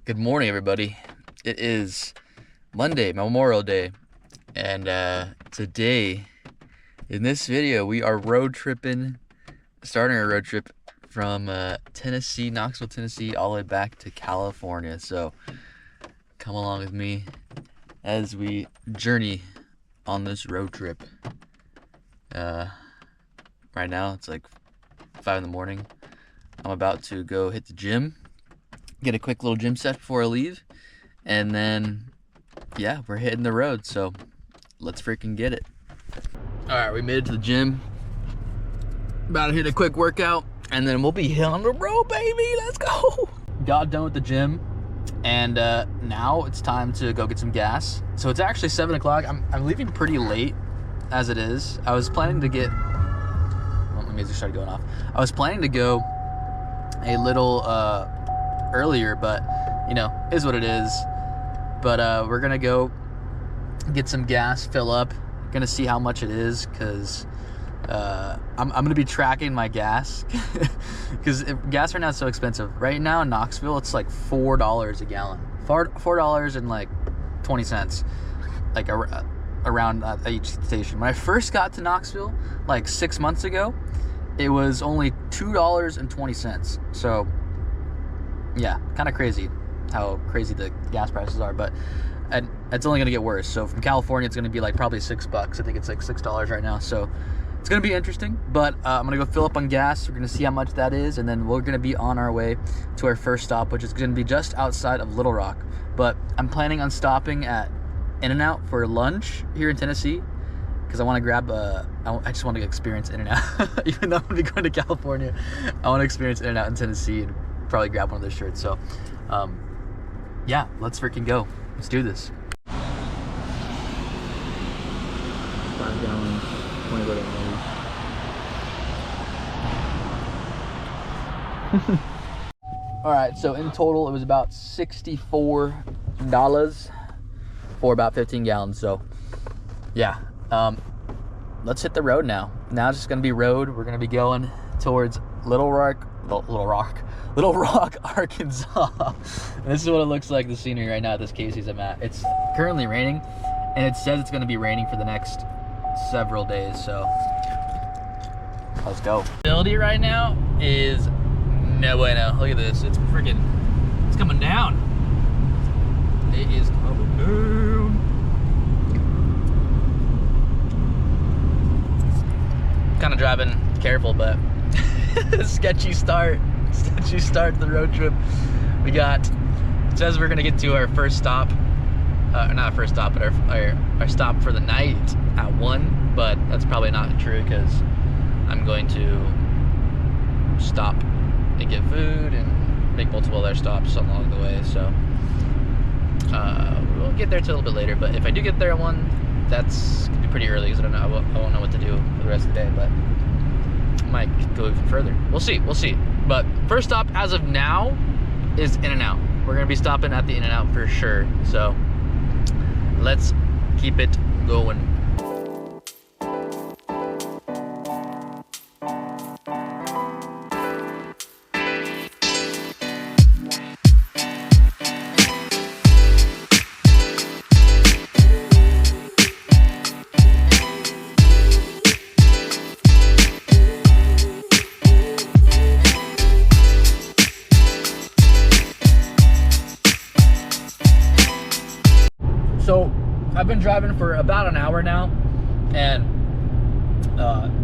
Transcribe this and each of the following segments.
Good morning, everybody. It is Monday, Memorial Day, and today, in this video, we are starting a road trip from Tennessee, Knoxville, Tennessee, all the way back to California. So, come along with me as we journey on this road trip. Right now, it's like 5 in the morning. I'm about to go hit the gym, get a quick little gym set before I leave, and then, yeah, we're hitting the road, so let's freaking get it. All right, we made it to the gym. About to hit a quick workout, and then we'll be on the road, baby. Let's go. Got done with the gym, and now it's time to go get some gas. So it's actually 7 o'clock. I'm leaving pretty late, as it is. I was planning to get, well, my music started going off. I was planning to go a little earlier, but you know, is what it is. But we're gonna go get some gas, fill up, gonna see how much it is, because I'm gonna be tracking my gas because gas right now is so expensive. Right now in Knoxville, it's like $4 a gallon, $4 and like 20 cents, like around each station. When I first got to Knoxville like 6 months ago, it was only $2.20. So yeah, kind of crazy how crazy the gas prices are, but it's only gonna get worse. So from California, it's gonna be like probably $6. I think it's like $6 right now. So it's gonna be interesting, but I'm gonna go fill up on gas. We're gonna see how much that is, and then we're gonna be on our way to our first stop, which is gonna be just outside of Little Rock. But I'm planning on stopping at In-N-Out for lunch here in Tennessee, because I want to grab I just want to experience In-N-Out. Even though I'm gonna be going to California, I want to experience In-N-Out in Tennessee and probably grab one of those shirts. So yeah, let's freaking go. Let's do this. 5 gallons, 20 $. All right, so in total it was about $64 for about 15 gallons. So yeah, let's hit the road now. Now it's just gonna be road. We're gonna be going towards Little Rock, Arkansas. And this is what it looks like, the scenery right now at this Casey's I'm at. It's currently raining, and it says it's gonna be raining for the next several days, so let's go. Visibility right now is no bueno. Look at this, it's coming down. It is coming down. Kind of driving careful, but sketchy start to the road trip. It says we're gonna get to our first stop, not first stop, but our stop for the night at 1, but that's probably not true, because I'm going to stop and get food and make multiple other stops along the way. So we'll get there till a little bit later, but if I do get there at 1, that's gonna be pretty early, because I won't know what to do for the rest of the day, but might go even further. We'll see. But first stop as of now is In-N-Out. We're gonna be stopping at the In-N-Out for sure. So let's keep it going. So I've been driving for about an hour now, and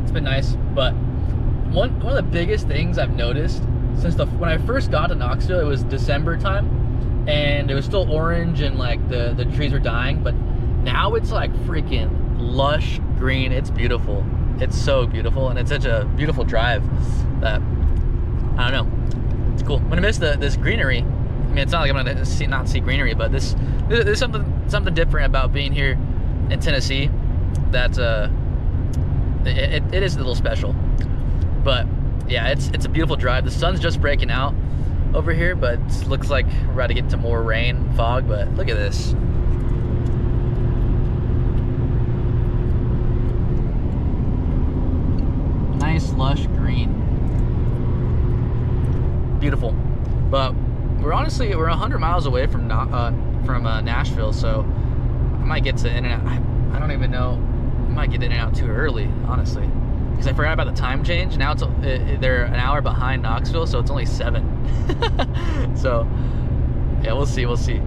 it's been nice. But one of the biggest things I've noticed since when I first got to Knoxville, it was December time, and it was still orange and like the trees were dying. But now it's like freaking lush green. It's beautiful. It's so beautiful, and it's such a beautiful drive that I don't know. It's cool. I'm gonna miss this greenery. I mean, it's not like I'm gonna not see greenery, but there's something different about being here in Tennessee. That's it is a little special. But yeah, it's a beautiful drive. The sun's just breaking out over here, but it looks like we're about to get into more rain, fog. But look at this. Nice lush green. Beautiful. But we're 100 miles away from Nashville, so I might get to In-N-Out. I don't even know. I might get In-N-Out too early, honestly, because I forgot about the time change. Now they're an hour behind Knoxville, so it's only 7. So yeah, we'll see. We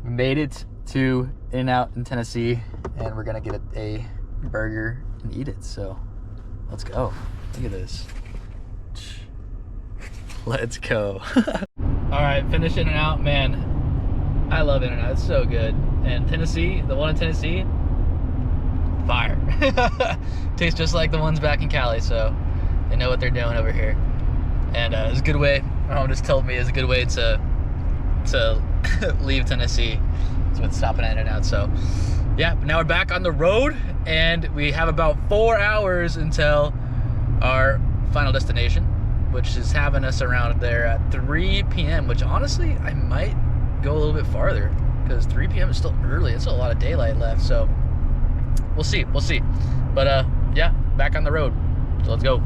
made it to In-N-Out in Tennessee, and we're gonna get a burger and eat it. So let's go. Look at this. Let's go. All right, finish In-N-Out. Man, I love In-N-Out. It's so good. And Tennessee, the one in Tennessee, fire. Tastes just like the ones back in Cali, so they know what they're doing over here. And it's a good way, my mom just told me, it's a good way to leave Tennessee. So it's stopping at In-N-Out. So yeah, now we're back on the road, and we have about 4 hours until our final destination, which is having us around there at 3 p.m., which honestly, I might go a little bit farther, because 3 p.m. is still early. It's still a lot of daylight left, so we'll see. But yeah, back on the road, so let's go.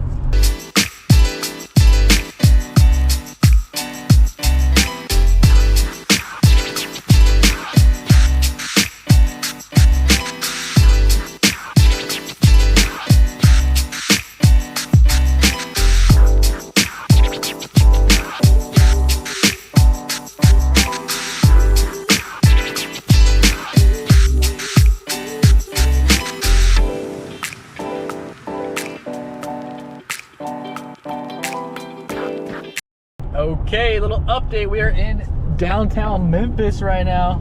Okay, little update. We are in downtown Memphis right now,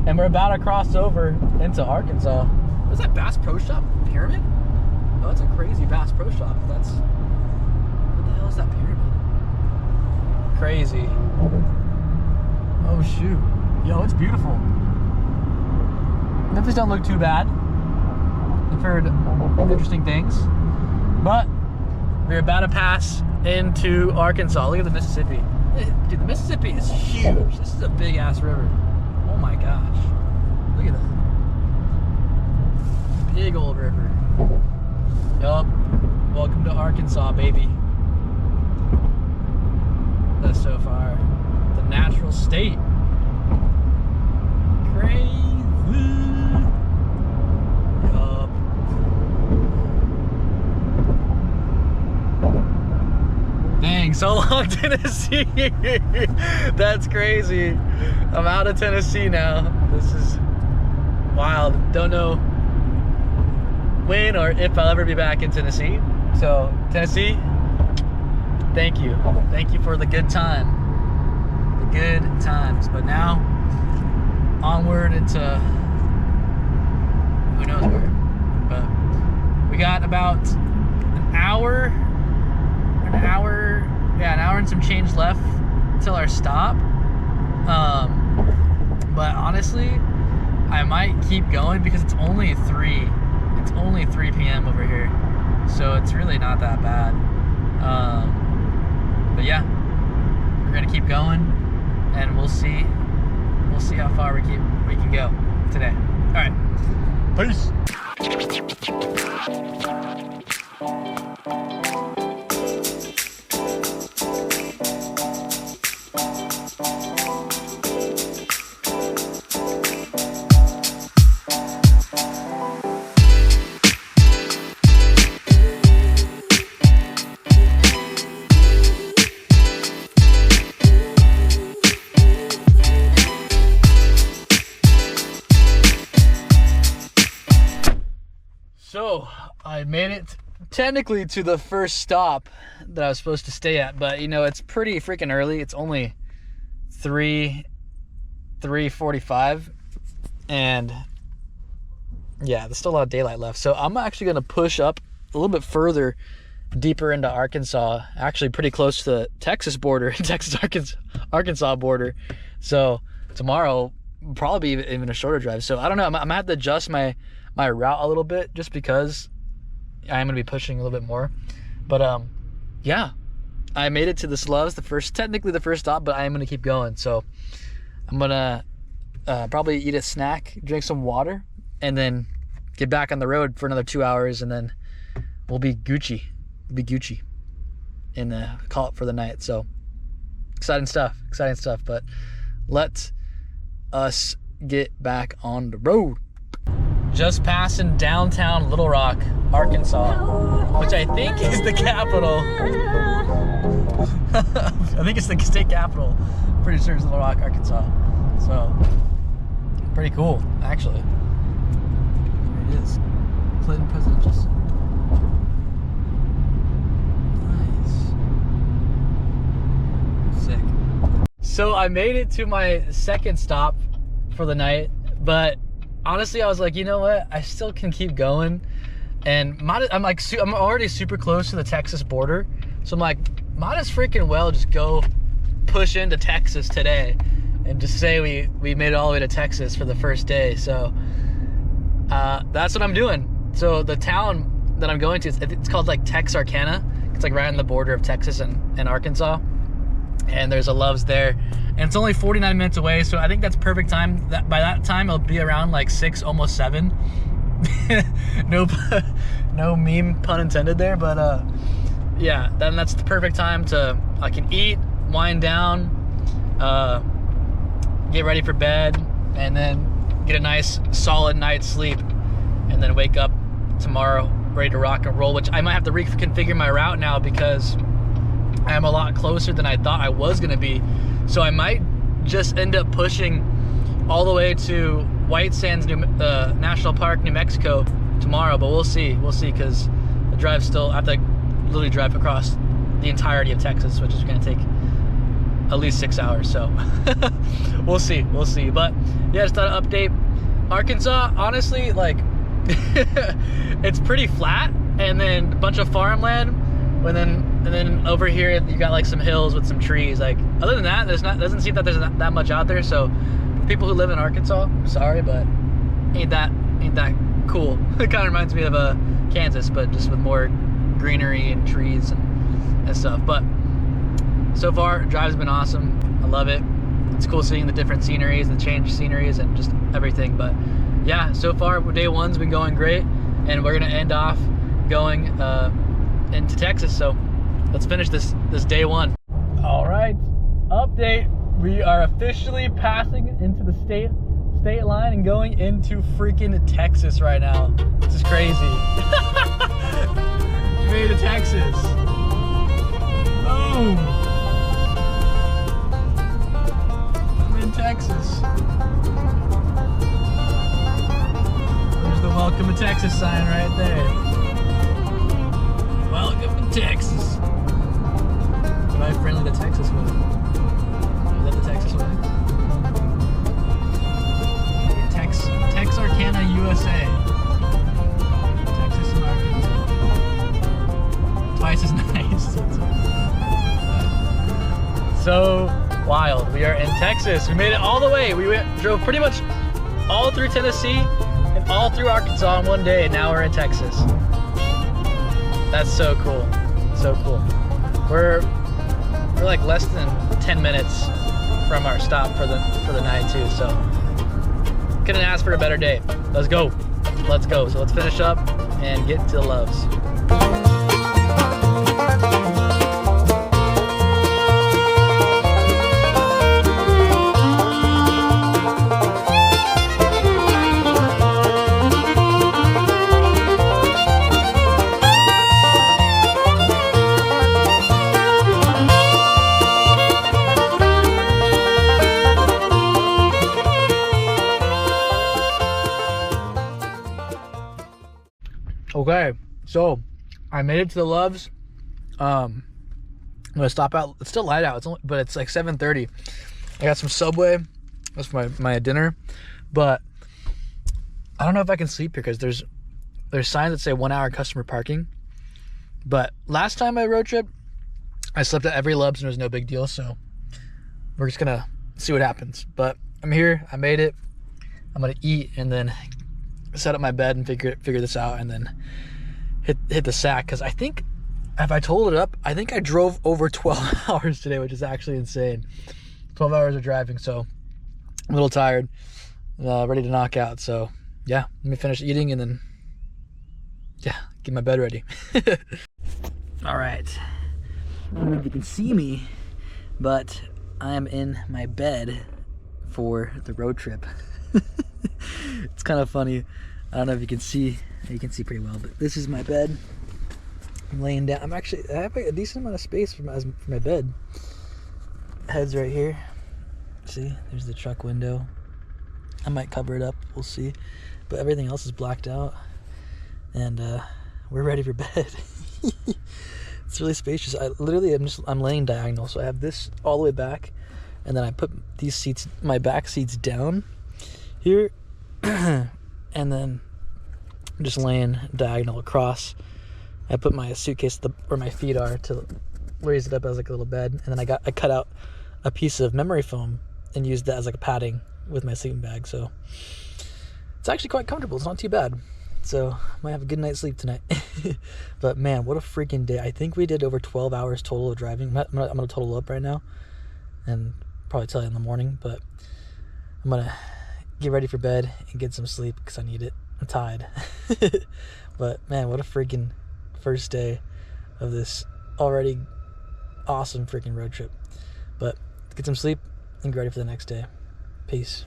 and we're about to cross over into Arkansas. What's that Bass Pro Shop pyramid? Oh, that's a crazy Bass Pro Shop. What the hell is that pyramid? Crazy. Oh shoot. Yo, it's beautiful. Memphis don't look too bad. I've heard interesting things. But we're about to pass into Arkansas. Look at the Mississippi. Dude, the Mississippi is huge. This is a big ass river. Oh my gosh. Look at that. Big old river. Yup. Welcome to Arkansas, baby. That's so far. The natural state. Crazy. Yup. Dang, so long, Tennessee. That's crazy. I'm out of Tennessee now. This is wild. Don't know when or if I'll ever be back in Tennessee. So, Tennessee, thank you. Thank you for the good time. The good times. But now, onward into who knows where. But we got about an hour and some change left till our stop. But honestly, I might keep going because it's only 3 p.m. over here, so it's really not that bad. But yeah, we're gonna keep going, and we'll see how far we can go today. All right, peace. So I made it technically to the first stop that I was supposed to stay at, but you know, it's pretty freaking early. It's only 3:45, and yeah, there's still a lot of daylight left. So I'm actually gonna push up a little bit further, deeper into Arkansas, actually pretty close to the Texas border, Arkansas border. So tomorrow will probably be even a shorter drive. So I don't know, I'm gonna have to adjust my route a little bit, just because I am gonna be pushing a little bit more. But yeah, I made it to the Sloves, technically the first stop, but I am gonna keep going. So I'm gonna probably eat a snack, drink some water, and then get back on the road for another 2 hours, and then we'll be Gucci. And call it for the night. So exciting stuff. But let us get back on the road. Just passing downtown Little Rock, Arkansas, which I think is the capital. I think it's the state capital. Pretty sure it's Little Rock, Arkansas. So, pretty cool, actually. There it is. Clinton Presidential Center. Nice. Sick. So I made it to my second stop for the night, but honestly, I was like, you know what? I still can keep going, and I'm already super close to the Texas border, so I'm like, might as freaking well just go push into Texas today, and just say we made it all the way to Texas for the first day. So that's what I'm doing. So the town that I'm going to, it's called like Texarkana. It's like right on the border of Texas and Arkansas, and there's a Love's there. And it's only 49 minutes away, so I think that's perfect time. By that time, it'll be around like 6, almost 7. No meme pun intended there, but yeah, then that's the perfect time I can eat, wind down, get ready for bed, and then get a nice solid night's sleep, and then wake up tomorrow ready to rock and roll, which I might have to reconfigure my route now because I'm a lot closer than I thought I was gonna be. So I might just end up pushing all the way to White Sands National Park, New Mexico tomorrow, but we'll see, because the drive's still, I have to literally drive across the entirety of Texas, which is gonna take at least 6 hours, so we'll see. But yeah, just thought I'd update. Arkansas, honestly, like, it's pretty flat, and then a bunch of farmland, and then over here you got like some hills with some trees. Like, other than that, doesn't seem that there's not that much out there. So people who live in Arkansas, I'm sorry, but ain't that cool. It kind of reminds me of Kansas, but just with more greenery and trees and stuff. But so far, drive's been awesome. I love it. It's cool seeing the different sceneries and the changed sceneries and just everything. But yeah, so far day one's been going great, and we're gonna end off going into Texas. So let's finish this day one. All right, update. We are officially passing into the state line and going into freaking Texas right now. This is crazy. We made it to Texas. Boom. I'm in Texas. There's the welcome to Texas sign right there. Welcome to Texas. Am I friendly to Texas with? Is that the Texas way? Texarkana, USA. Texas and Arkansas. Twice as nice. So wild. We are in Texas. We made it all the way. We drove pretty much all through Tennessee and all through Arkansas in one day, and now we're in Texas. That's so cool. So cool. We're like less than 10 minutes from our stop for the night too, so couldn't ask for a better day. Let's go. So let's finish up and get to the Loves. Okay, so I made it to the Loves. I'm gonna stop out. It's still light out. But it's like 7:30. I got some Subway. That's my dinner. But I don't know if I can sleep here because there's signs that say 1 hour customer parking. But last time I road trip, I slept at every Loves and it was no big deal. So we're just gonna see what happens. But I'm here. I made it. I'm gonna eat and then set up my bed and figure this out, and then hit the sack, because I think if I totaled it up, I think I drove over 12 hours today, which is actually insane. 12 hours of driving, so I'm a little tired, ready to knock out. So yeah, let me finish eating and then get my bed ready. All right, I don't know if you can see me, But I am in my bed for the road trip. It's kind of funny. I don't know if you can see. You can see pretty well, but this is my bed. I'm laying down. I have a decent amount of space for my bed. Head's right here. See, there's the truck window. I might cover it up. We'll see. But everything else is blacked out, and we're ready for bed. It's really spacious. I'm laying diagonal, so I have this all the way back, and then I put these seats, my back seats, down here, and then I'm just laying diagonal across. I put my suitcase where my feet are to raise it up as like a little bed, and then I cut out a piece of memory foam and used that as like a padding with my sleeping bag. So it's actually quite comfortable. It's not too bad. So I might have a good night's sleep tonight. But man, what a freaking day. I think we did over 12 hours total of driving. I'm gonna total up right now and probably tell you in the morning, but I'm gonna get ready for bed and get some sleep because I need it. I'm tired. But man, what a freaking first day of this already awesome freaking road trip. But get some sleep and get ready for the next day. Peace.